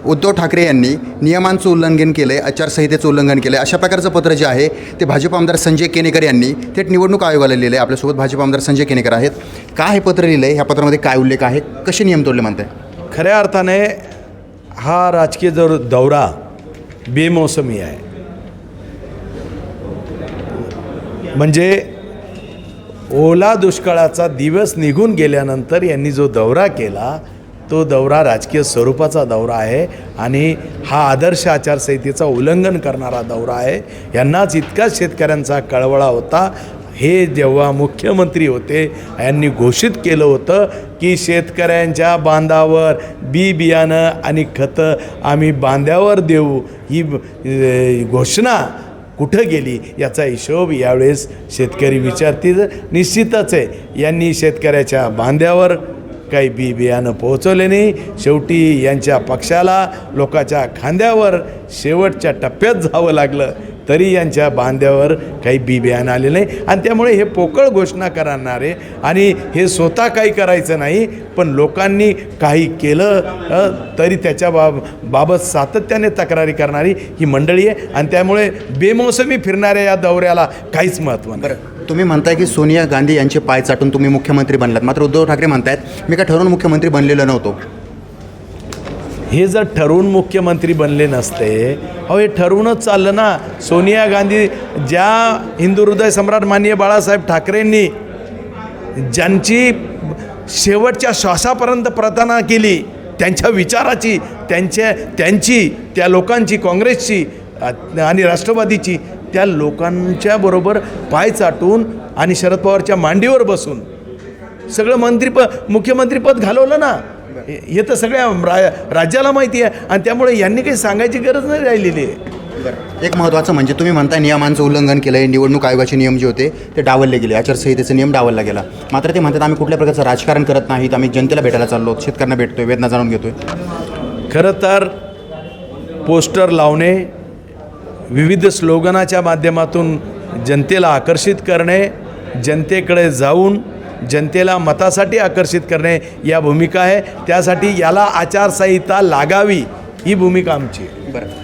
उद्धव ठाकरे यांनी नियमांचं उल्लंघन केलं आहे, आचारसंहितेचं उल्लंघन केलं आहे, अशा प्रकारचं पत्र जे आहे ते भाजप आमदार संजय केनेकर यांनी थेट निवडणूक आयोगाला लिहिलं आहे. आपल्यासोबत भाजप आमदार संजय केनेकर आहेत. काय हे पत्र लिहिलं आहे, ह्या पत्रामध्ये काय उल्लेख आहे, कसे नियम तोडले म्हणताय? खऱ्या अर्थाने हा राजकीय जो दौरा बेमौसमी आहे. म्हणजे ओला दुष्काळाचा दिवस निघून गेल्यानंतर यांनी जो दौरा केला तो दौरा राजकीय स्वरूपाचा दौरा आहे आणि हा आदर्श आचारसंहितेचा उल्लंघन करणारा दौरा आहे. यांनाच इतकाच शेतकऱ्यांचा कळवळा होता. हे जेव्हा मुख्यमंत्री होते यांनी घोषित केलं होतं की शेतकऱ्यांच्या बांधावर बियाणं आणि खतं आम्ही बांध्यावर देऊ. ही घोषणा कुठं गेली याचा हिशोब यावेळेस शेतकरी विचारतील. निश्चितच आहे यांनी शेतकऱ्याच्या बांध्यावर काही बियाणं पोहोचवले नाही. शेवटी यांच्या पक्षाला लोकांच्या खांद्यावर शेवटच्या टप्प्यात जावं लागलं तरी यांच्या बांध्यावर काही बियाणं आले नाही. आणि त्यामुळे हे पोकळ घोषणा करणारे आणि हे स्वतः काही करायचं नाही पण लोकांनी काही केलं तरी त्याच्या बाबत सातत्याने तक्रारी करणारी ही मंडळी आहे. आणि त्यामुळे बेमौसमी फिरणाऱ्या या दौऱ्याला काहीच महत्त्व नाही. तुम्ही म्हणताय की सोनिया गांधी यांचे पाय चाटून तुम्ही मुख्यमंत्री बनलात, मात्र उद्धव ठाकरे म्हणतायत मी काय ठरवून मुख्यमंत्री बनलेलो नव्हतो. हे जर ठरवून मुख्यमंत्री बनले नसते, हे ठरवूनच चाललं ना. सोनिया गांधी ज्या हिंदू हृदय सम्राट माननीय बाळासाहेब ठाकरेंनी ज्यांची शेवटच्या श्वासापर्यंत प्रार्थना केली, त्यांच्या विचाराची त्यांची त्या लोकांची, काँग्रेसची आणि राष्ट्रवादीची, त्या लोकांच्या बरोबर पाय चाटून आणि शरद पवारच्या मांडीवर बसून सगळं मुख्यमंत्रीपद घालवलं ना. हे तर सगळ्या राज्याला माहिती आहे. आणि त्यामुळे यांनी काही सांगायची गरज नाही राहिलेली आहे. एक महत्त्वाचं म्हणजे तुम्ही म्हणताय नियमांचं उल्लंघन केलं आहे, निवडणूक आयोगाचे नियम जे होते ते डावलले गेले, आचारसंहितेचे नियम डावलला गेला. मात्र ते म्हणतात आम्ही कुठल्या प्रकारचं राजकारण करत नाहीत, आम्ही जनतेला भेटायला चाललो, शेतकऱ्यांना भेटतोय, वेदना जाणून घेतोय. खरं तर पोस्टर लावणे, विविध स्लोगनाच्या माध्यमातून जनतेला आकर्षित करणे, जनतेकडे जाऊन जनतेला मतासाठी आकर्षित करणे या भूमिका आहे. त्यासाठी याला आचारसंहिता लागावी ही भूमिका आमची. बरं.